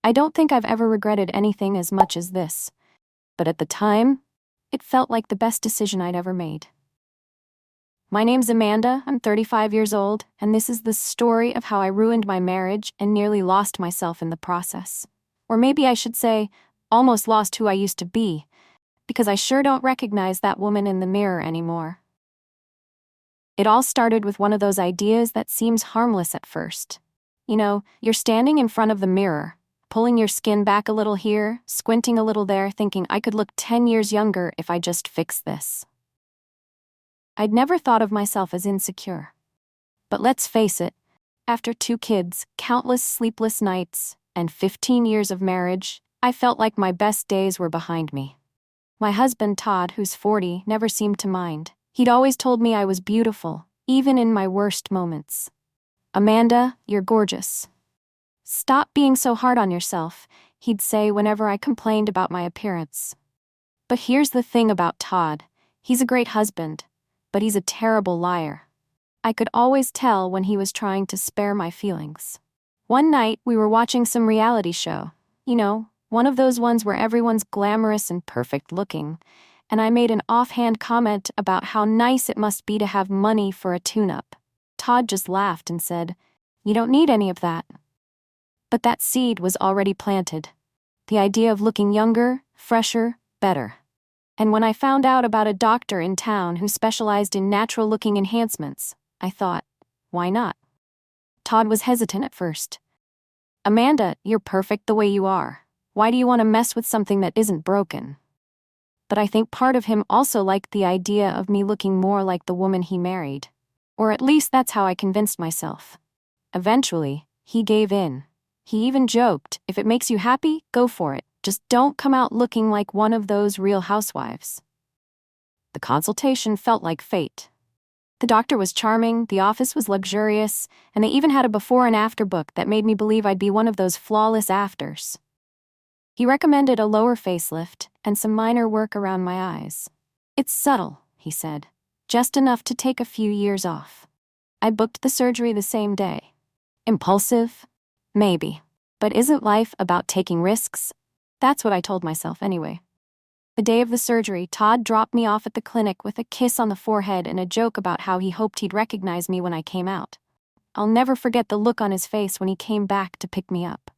I don't think I've ever regretted anything as much as this. But at the time, it felt like the best decision I'd ever made. My name's Amanda, I'm 35 years old, and this is the story of how I ruined my marriage and nearly lost myself in the process. Or maybe I should say, almost lost who I used to be, because I sure don't recognize that woman in the mirror anymore. It all started with one of those ideas that seems harmless at first. You know, you're standing in front of the mirror, pulling your skin back a little here, squinting a little there, thinking I could look 10 years younger if I just fix this. I'd never thought of myself as insecure. But let's face it, after 2 kids, countless sleepless nights, and 15 years of marriage, I felt like my best days were behind me. My husband, Todd, who's 40, never seemed to mind. He'd always told me I was beautiful, even in my worst moments. "Amanda, you're gorgeous. Stop being so hard on yourself," he'd say whenever I complained about my appearance. But here's the thing about Todd. He's a great husband, but he's a terrible liar. I could always tell when he was trying to spare my feelings. One night, we were watching some reality show. You know, one of those ones where everyone's glamorous and perfect looking, and I made an offhand comment about how nice it must be to have money for a tune-up. Todd just laughed and said, "You don't need any of that." But that seed was already planted. The idea of looking younger, fresher, better. And when I found out about a doctor in town who specialized in natural-looking enhancements, I thought, why not? Todd was hesitant at first. "Amanda, you're perfect the way you are. Why do you want to mess with something that isn't broken?" But I think part of him also liked the idea of me looking more like the woman he married. Or at least that's how I convinced myself. Eventually, he gave in. He even joked, "If it makes you happy, go for it. Just don't come out looking like one of those Real Housewives." The consultation felt like fate. The doctor was charming, the office was luxurious, and they even had a before and after book that made me believe I'd be one of those flawless afters. He recommended a lower facelift and some minor work around my eyes. "It's subtle," he said, "just enough to take a few years off." I booked the surgery the same day. Impulsive? Maybe. But isn't life about taking risks? That's what I told myself anyway. The day of the surgery, Todd dropped me off at the clinic with a kiss on the forehead and a joke about how he hoped he'd recognize me when I came out. I'll never forget the look on his face when he came back to pick me up.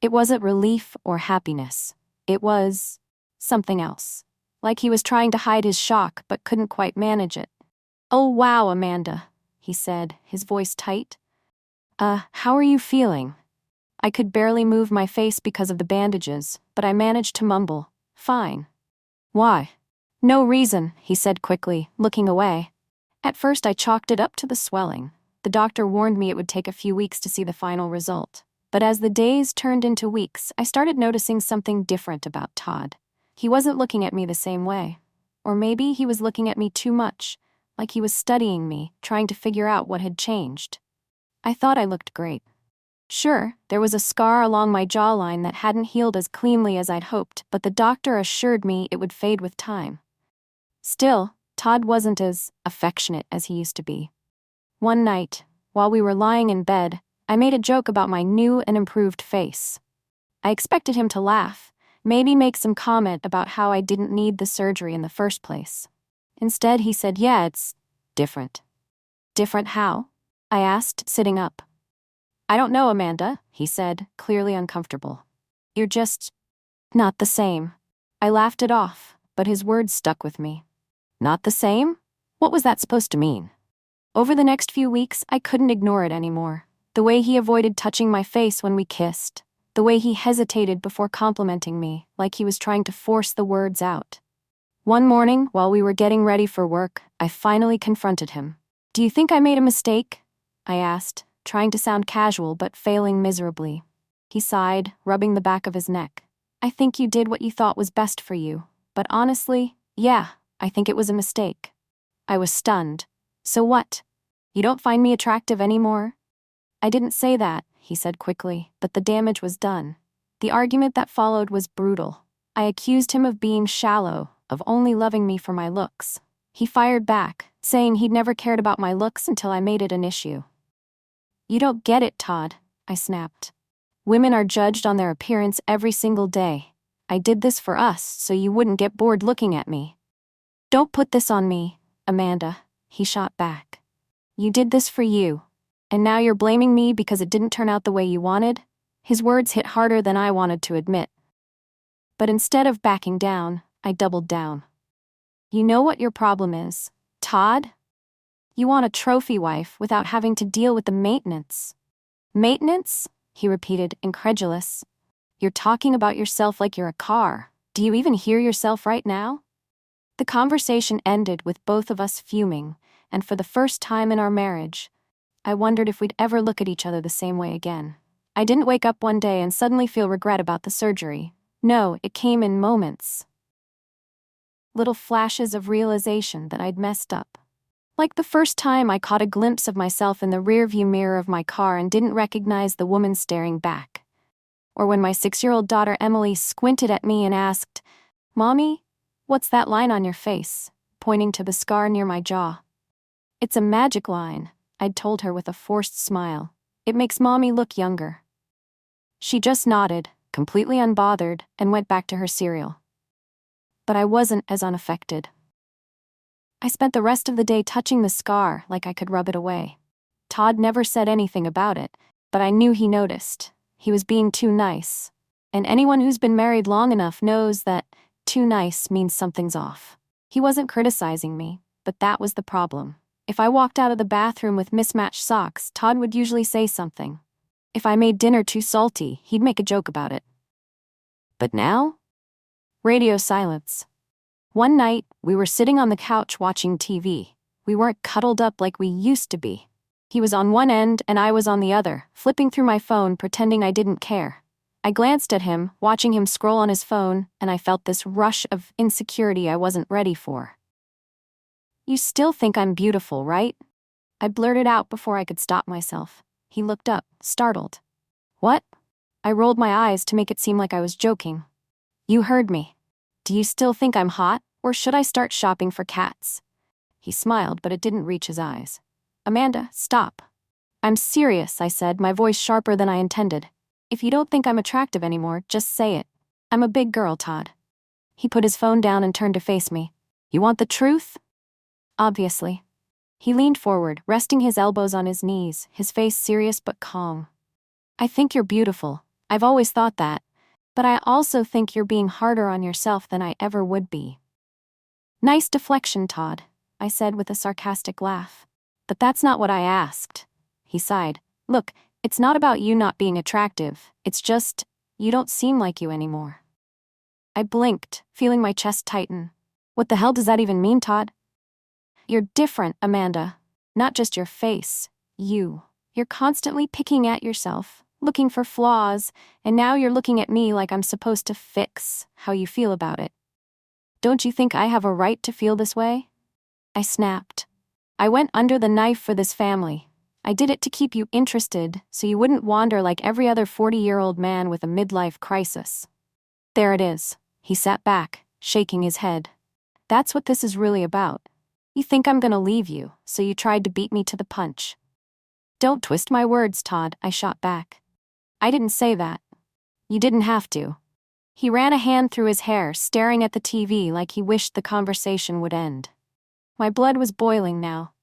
It wasn't relief or happiness. It was something else. Like he was trying to hide his shock but couldn't quite manage it. "Oh wow, Amanda," he said, his voice tight. How are you feeling?" I could barely move my face because of the bandages, but I managed to mumble, "Fine." "Why?" "No reason," he said quickly, looking away. At first I chalked it up to the swelling. The doctor warned me it would take a few weeks to see the final result. But as the days turned into weeks, I started noticing something different about Todd. He wasn't looking at me the same way. Or maybe he was looking at me too much, like he was studying me, trying to figure out what had changed. I thought I looked great. Sure, there was a scar along my jawline that hadn't healed as cleanly as I'd hoped, but the doctor assured me it would fade with time. Still, Todd wasn't as affectionate as he used to be. One night, while we were lying in bed, I made a joke about my new and improved face. I expected him to laugh, maybe make some comment about how I didn't need the surgery in the first place. Instead, he said, "Yeah, it's different." "Different how?" I asked, sitting up. "I don't know, Amanda," he said, clearly uncomfortable. "You're just not the same." I laughed it off, but his words stuck with me. Not the same? What was that supposed to mean? Over the next few weeks, I couldn't ignore it anymore. The way he avoided touching my face when we kissed. The way he hesitated before complimenting me, like he was trying to force the words out. One morning, while we were getting ready for work, I finally confronted him. "Do you think I made a mistake?" I asked, trying to sound casual but failing miserably. He sighed, rubbing the back of his neck. "I think you did what you thought was best for you. But honestly, yeah, I think it was a mistake." I was stunned. "So what? You don't find me attractive anymore?" "I didn't say that," he said quickly, but the damage was done. The argument that followed was brutal. I accused him of being shallow, of only loving me for my looks. He fired back, saying he'd never cared about my looks until I made it an issue. "You don't get it, Todd," I snapped. Women are judged on their appearance every single day. I did this for us so you wouldn't get bored looking at me. Don't put this on me, Amanda, he shot back. You did this for you. And now you're blaming me because it didn't turn out the way you wanted? His words hit harder than I wanted to admit. But instead of backing down, I doubled down. You know what your problem is, Todd? You want a trophy wife without having to deal with the maintenance. Maintenance? He repeated, incredulous. You're talking about yourself like you're a car. Do you even hear yourself right now? The conversation ended with both of us fuming, and for the first time in our marriage, I wondered if we'd ever look at each other the same way again. I didn't wake up one day and suddenly feel regret about the surgery. No, it came in moments. Little flashes of realization that I'd messed up. Like the first time I caught a glimpse of myself in the rearview mirror of my car and didn't recognize the woman staring back. Or when my 6-year-old daughter Emily squinted at me and asked, "Mommy, what's that line on your face?" pointing to the scar near my jaw. "It's a magic line," I'd told her with a forced smile. "It makes Mommy look younger." She just nodded, completely unbothered, and went back to her cereal. But I wasn't as unaffected. I spent the rest of the day touching the scar like I could rub it away. Todd never said anything about it, but I knew he noticed. He was being too nice. And anyone who's been married long enough knows that too nice means something's off. He wasn't criticizing me, but that was the problem. If I walked out of the bathroom with mismatched socks, Todd would usually say something. If I made dinner too salty, he'd make a joke about it. But now? Radio silence. One night, we were sitting on the couch watching TV. We weren't cuddled up like we used to be. He was on one end and I was on the other, flipping through my phone pretending I didn't care. I glanced at him, watching him scroll on his phone, and I felt this rush of insecurity I wasn't ready for. "You still think I'm beautiful, right?" I blurted out before I could stop myself. He looked up, startled. "What?" I rolled my eyes to make it seem like I was joking. "You heard me. Do you still think I'm hot, or should I start shopping for cats?" He smiled, but it didn't reach his eyes. "Amanda, stop." "I'm serious," I said, my voice sharper than I intended. "If you don't think I'm attractive anymore, just say it. I'm a big girl, Todd." He put his phone down and turned to face me. "You want the truth?" "Obviously." He leaned forward, resting his elbows on his knees, his face serious but calm. "I think you're beautiful. I've always thought that. But I also think you're being harder on yourself than I ever would be." "Nice deflection, Todd," I said with a sarcastic laugh. "But that's not what I asked." He sighed. "Look, it's not about you not being attractive. It's just, you don't seem like you anymore." I blinked, feeling my chest tighten. "What the hell does that even mean, Todd?" "You're different, Amanda. Not just your face. You. You're constantly picking at yourself, looking for flaws, and now you're looking at me like I'm supposed to fix how you feel about it. Don't you think I have a right to feel this way?" I snapped. "I went under the knife for this family. I did it to keep you interested, so you wouldn't wander like every other 40-year-old man with a midlife crisis." "There it is." He sat back, shaking his head. "That's what this is really about. You think I'm gonna leave you, so you tried to beat me to the punch." "Don't twist my words, Todd," I shot back. "I didn't say that. You didn't have to." He ran a hand through his hair, staring at the TV like he wished the conversation would end. My blood was boiling now.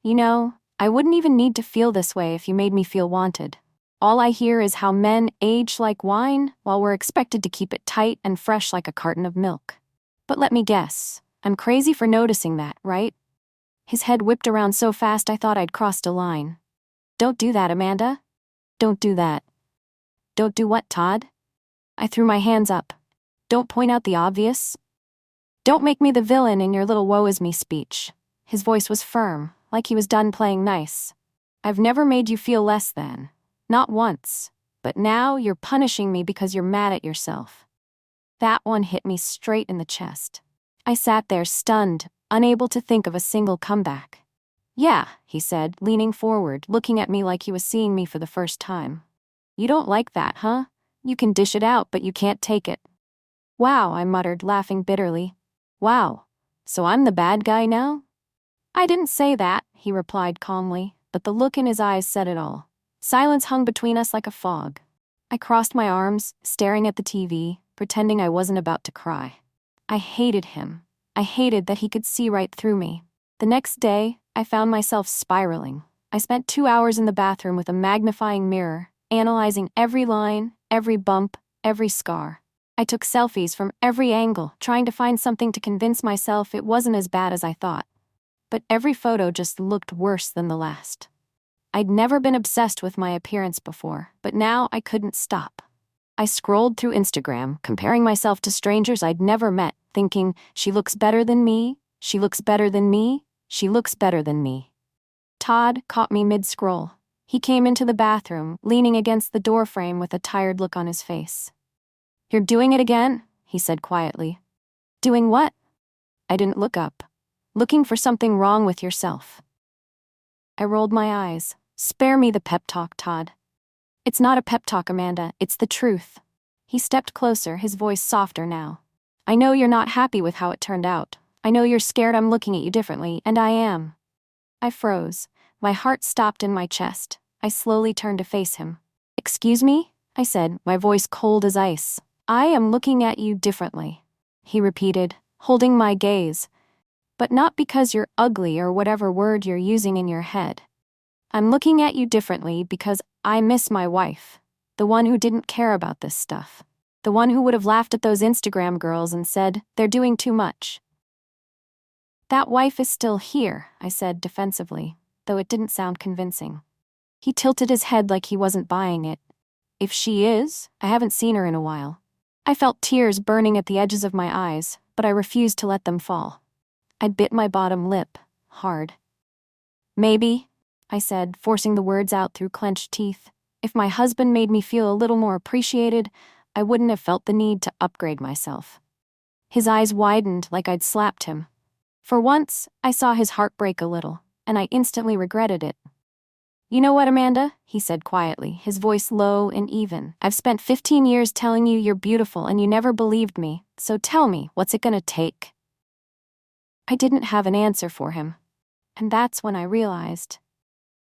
"You know, I wouldn't even need to feel this way if you made me feel wanted. All I hear is how men age like wine while we're expected to keep it tight and fresh like a carton of milk. But let me guess, I'm crazy for noticing that, right?" His head whipped around so fast I thought I'd crossed a line. "Don't do that, Amanda. Don't do that." "Don't do what, Todd?" I threw my hands up. "Don't point out the obvious. Don't make me the villain in your little woe is me speech." His voice was firm, like he was done playing nice. "I've never made you feel less than. Not once. But now you're punishing me because you're mad at yourself." That one hit me straight in the chest. I sat there stunned, unable to think of a single comeback. "Yeah," he said, leaning forward, looking at me like he was seeing me for the first time. "You don't like that, huh? You can dish it out, but you can't take it." "Wow," I muttered, laughing bitterly. "Wow. So I'm the bad guy now?" "I didn't say that," he replied calmly, but the look in his eyes said it all. Silence hung between us like a fog. I crossed my arms, staring at the TV, pretending I wasn't about to cry. I hated him. I hated that he could see right through me. The next day, I found myself spiraling. I spent 2 hours in the bathroom with a magnifying mirror, analyzing every line, every bump, every scar. I took selfies from every angle, trying to find something to convince myself it wasn't as bad as I thought. But every photo just looked worse than the last. I'd never been obsessed with my appearance before, but now I couldn't stop. I scrolled through Instagram, comparing myself to strangers I'd never met, thinking, she looks better than me, she looks better than me, she looks better than me. Todd caught me mid-scroll. He came into the bathroom, leaning against the doorframe with a tired look on his face. "You're doing it again?" he said quietly. "Doing what?" I didn't look up. "Looking for something wrong with yourself." I rolled my eyes. "Spare me the pep talk, Todd." "It's not a pep talk, Amanda, it's the truth." He stepped closer, his voice softer now. "I know you're not happy with how it turned out. I know you're scared I'm looking at you differently, and I am." I froze. My heart stopped in my chest. I slowly turned to face him. "Excuse me?" I said, my voice cold as ice. "I am looking at you differently," he repeated, holding my gaze. "But not because you're ugly or whatever word you're using in your head. I'm looking at you differently because I miss my wife, the one who didn't care about this stuff, the one who would have laughed at those Instagram girls and said, they're doing too much." "That wife is still here," I said defensively, though it didn't sound convincing. He tilted his head like he wasn't buying it. "If she is, I haven't seen her in a while." I felt tears burning at the edges of my eyes, but I refused to let them fall. I bit my bottom lip, hard. "Maybe," I said, forcing the words out through clenched teeth, "if my husband made me feel a little more appreciated, I wouldn't have felt the need to upgrade myself." His eyes widened like I'd slapped him. For once, I saw his heart break a little, and I instantly regretted it. "You know what, Amanda?" he said quietly, his voice low and even. "I've spent 15 years telling you you're beautiful and you never believed me, so tell me, what's it gonna take?" I didn't have an answer for him, and that's when I realized.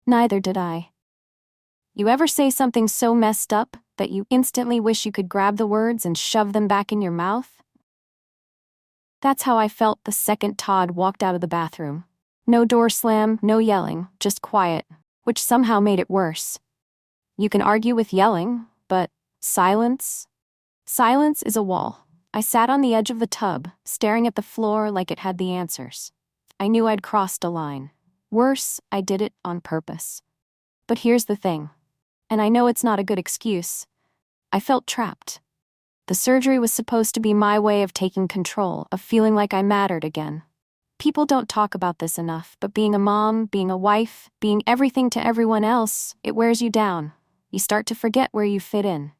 Neither did I. You ever say something so messed up that you instantly wish you could grab the words and shove them back in your mouth? That's how I felt the second Todd walked out of the bathroom. No door slam, no yelling, just quiet, which somehow made it worse. You can argue with yelling, but silence? Silence is a wall. I sat on the edge of the tub, staring at the floor like it had the answers. I knew I'd crossed a line. Worse, I did it on purpose. But here's the thing, and I know it's not a good excuse. I felt trapped. The surgery was supposed to be my way of taking control, of feeling like I mattered again. People don't talk about this enough, but being a mom, being a wife, being everything to everyone else, it wears you down. You start to forget where you fit in.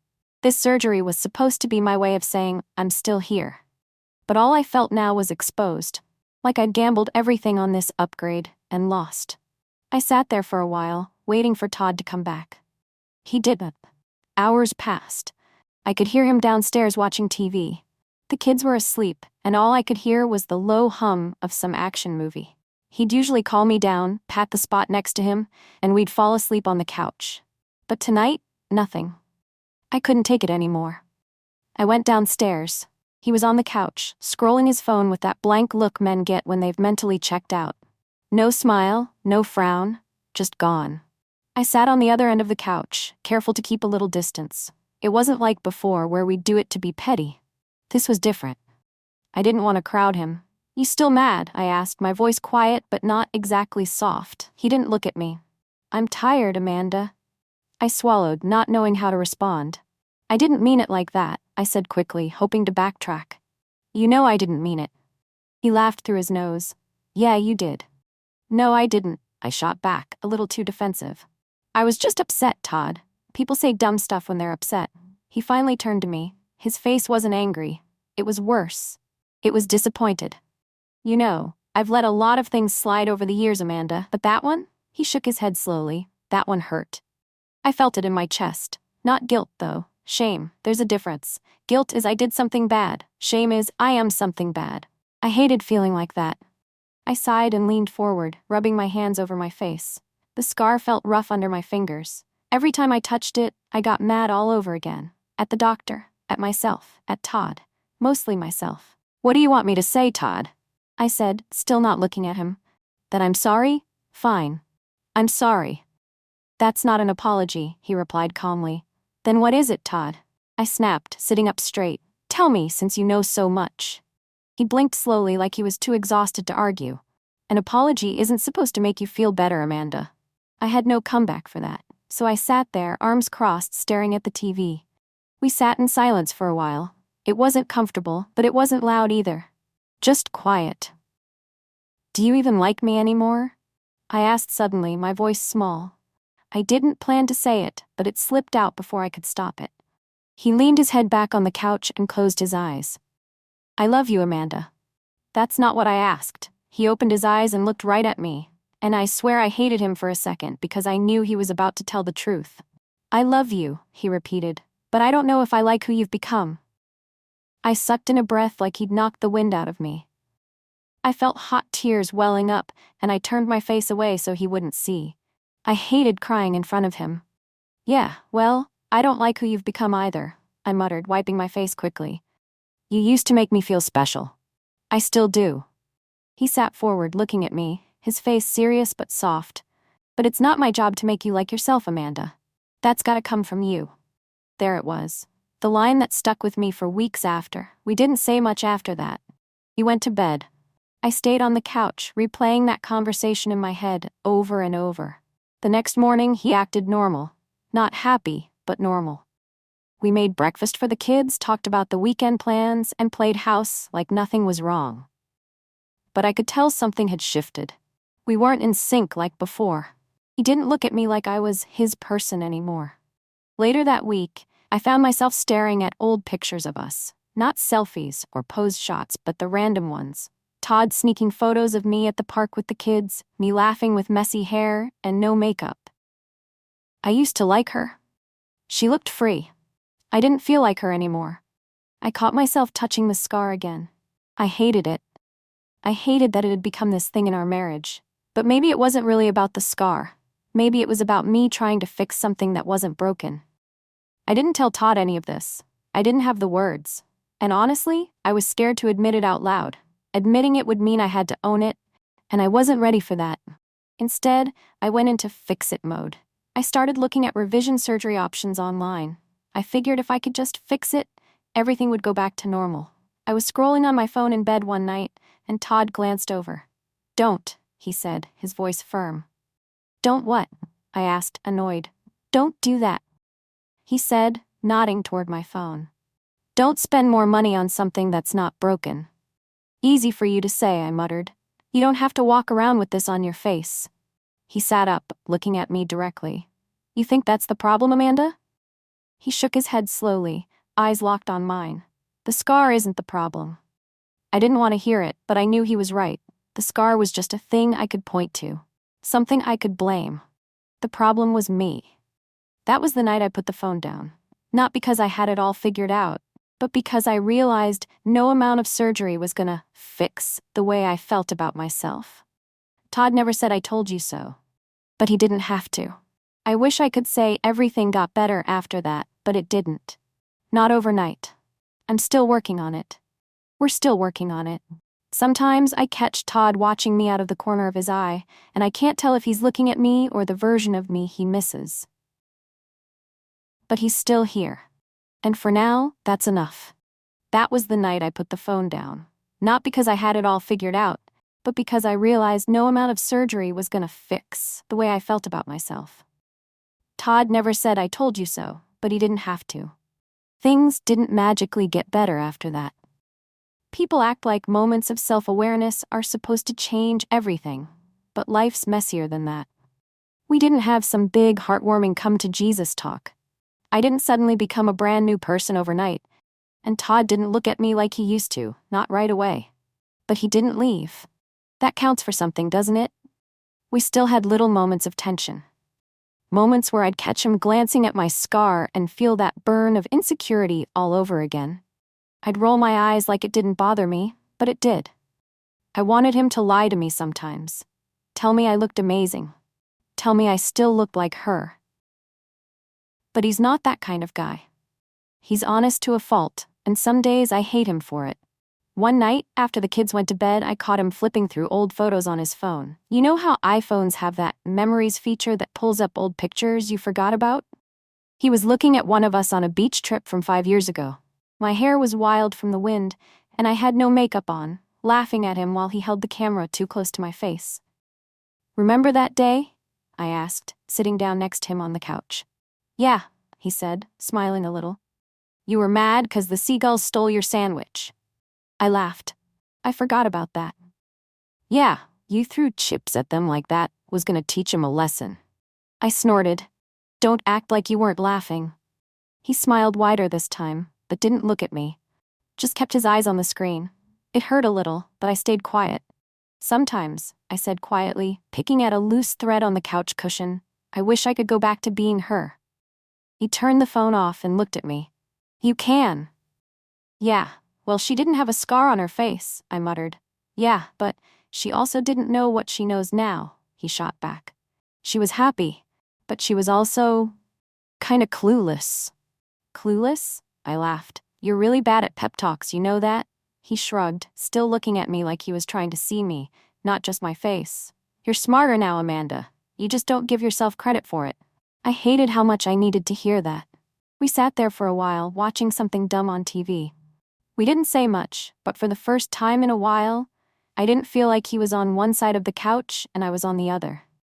This surgery was supposed to be my way of saying, I'm still here. But all I felt now was exposed, like I'd gambled everything on this upgrade and lost. I sat there for a while, waiting for Todd to come back. He didn't. Hours passed. I could hear him downstairs watching TV. The kids were asleep, and all I could hear was the low hum of some action movie. He'd usually call me down, pat the spot next to him, and we'd fall asleep on the couch. But tonight, nothing. I couldn't take it anymore. I went downstairs. He was on the couch, scrolling his phone with that blank look men get when they've mentally checked out. No smile, no frown, just gone. I sat on the other end of the couch, careful to keep a little distance. It wasn't like before where we'd do it to be petty. This was different. I didn't want to crowd him. "You still mad?" I asked, my voice quiet but not exactly soft. He didn't look at me. "I'm tired, Amanda." I swallowed, not knowing how to respond. "I didn't mean it like that," I said quickly, hoping to backtrack. "You know I didn't mean it." He laughed through his nose. "Yeah, you did." "No, I didn't," I shot back, a little too defensive. "I was just upset, Todd. People say dumb stuff when they're upset." He finally turned to me. His face wasn't angry. It was worse. It was disappointed. "You know, I've let a lot of things slide over the years, Amanda, but that one?" He shook his head slowly. "That one hurt." I felt it in my chest. Not guilt, though. Shame. There's a difference. Guilt is I did something bad. Shame is I am something bad. I hated feeling like that. I sighed and leaned forward, rubbing my hands over my face. The scar felt rough under my fingers. Every time I touched it, I got mad all over again. At the doctor, at myself, at Todd. Mostly myself. "What do you want me to say, Todd?" I said, still not looking at him. "That I'm sorry? Fine. I'm sorry." "That's not an apology," he replied calmly. "Then what is it, Todd?" I snapped, sitting up straight. "Tell me, since you know so much." He blinked slowly like he was too exhausted to argue. "An apology isn't supposed to make you feel better, Amanda." I had no comeback for that, so I sat there, arms crossed, staring at the TV. We sat in silence for a while. It wasn't comfortable, but it wasn't loud either. Just quiet. "Do you even like me anymore?" I asked suddenly, my voice small. I didn't plan to say it, but it slipped out before I could stop it. He leaned his head back on the couch and closed his eyes. "I love you, Amanda." "That's not what I asked." He opened his eyes and looked right at me, and I swear I hated him for a second because I knew he was about to tell the truth. "I love you," he repeated, "but I don't know if I like who you've become." I sucked in a breath like he'd knocked the wind out of me. I felt hot tears welling up, and I turned my face away so he wouldn't see. I hated crying in front of him. "Yeah, well, I don't like who you've become either," I muttered, wiping my face quickly. "You used to make me feel special." "I still do." He sat forward, looking at me, his face serious but soft. "But it's not my job to make you like yourself, Amanda. That's gotta come from you." There it was. The line that stuck with me for weeks after. We didn't say much after that. He went to bed. I stayed on the couch, replaying that conversation in my head over and over. The next morning, he acted normal. Not happy, but normal. We made breakfast for the kids, talked about the weekend plans, and played house like nothing was wrong. But I could tell something had shifted. We weren't in sync like before. He didn't look at me like I was his person anymore. Later that week, I found myself staring at old pictures of us. Not selfies or posed shots, but the random ones. Todd sneaking photos of me at the park with the kids, me laughing with messy hair and no makeup. I used to like her. She looked free. I didn't feel like her anymore. I caught myself touching the scar again. I hated it. I hated that it had become this thing in our marriage. But maybe it wasn't really about the scar. Maybe it was about me trying to fix something that wasn't broken. I didn't tell Todd any of this. I didn't have the words. And honestly, I was scared to admit it out loud. Admitting it would mean I had to own it, and I wasn't ready for that. Instead, I went into fix-it mode. I started looking at revision surgery options online. I figured if I could just fix it, everything would go back to normal. I was scrolling on my phone in bed one night, and Todd glanced over. "Don't," he said, his voice firm. "Don't what?" I asked, annoyed. "Don't do that," he said, nodding toward my phone. "Don't spend more money on something that's not broken." "Easy for you to say," I muttered. "You don't have to walk around with this on your face." He sat up, looking at me directly. "You think that's the problem, Amanda?" He shook his head slowly, eyes locked on mine. "The scar isn't the problem." I didn't want to hear it, but I knew he was right. The scar was just a thing I could point to. Something I could blame. The problem was me. That was the night I put the phone down. Not because I had it all figured out, but because I realized no amount of surgery was gonna fix the way I felt about myself. Todd never said "I told you so," but he didn't have to. I wish I could say everything got better after that, but it didn't. Not overnight. I'm still working on it. We're still working on it. Sometimes I catch Todd watching me out of the corner of his eye, and I can't tell if he's looking at me or the version of me he misses. But he's still here. And for now, that's enough. That was the night I put the phone down. Not because I had it all figured out, but because I realized no amount of surgery was gonna fix the way I felt about myself. Todd never said "I told you so," but he didn't have to. Things didn't magically get better after that. People act like moments of self-awareness are supposed to change everything, but life's messier than that. We didn't have some big, heartwarming come-to-Jesus talk. I didn't suddenly become a brand new person overnight, and Todd didn't look at me like he used to, not right away. But he didn't leave. That counts for something, doesn't it? We still had little moments of tension. Moments where I'd catch him glancing at my scar and feel that burn of insecurity all over again. I'd roll my eyes like it didn't bother me, but it did. I wanted him to lie to me sometimes. Tell me I looked amazing. Tell me I still looked like her. But he's not that kind of guy. He's honest to a fault, and some days I hate him for it. One night, after the kids went to bed, I caught him flipping through old photos on his phone. You know how iPhones have that memories feature that pulls up old pictures you forgot about? He was looking at one of us on a beach trip from 5 years ago. My hair was wild from the wind, and I had no makeup on, laughing at him while he held the camera too close to my face. "Remember that day?" I asked, sitting down next to him on the couch. "Yeah," he said, smiling a little. "You were mad 'cause the seagulls stole your sandwich." I laughed. I forgot about that. "Yeah, you threw chips at them like that was gonna teach 'em a lesson." I snorted. "Don't act like you weren't laughing." He smiled wider this time, but didn't look at me. Just kept his eyes on the screen. It hurt a little, but I stayed quiet. "Sometimes," I said quietly, picking at a loose thread on the couch cushion, "I wish I could go back to being her." He turned the phone off and looked at me. "You can." "Yeah, well, she didn't have a scar on her face," I muttered. "Yeah, but she also didn't know what she knows now," he shot back. "She was happy, but she was also kinda clueless." "Clueless?" I laughed. "You're really bad at pep talks, you know that?" He shrugged, still looking at me like he was trying to see me, not just my face. "You're smarter now, Amanda. You just don't give yourself credit for it." I hated how much I needed to hear that. We sat there for a while, watching something dumb on TV. We didn't say much, but for the first time in a while, I didn't feel like he was on one side of the couch and I was on the other.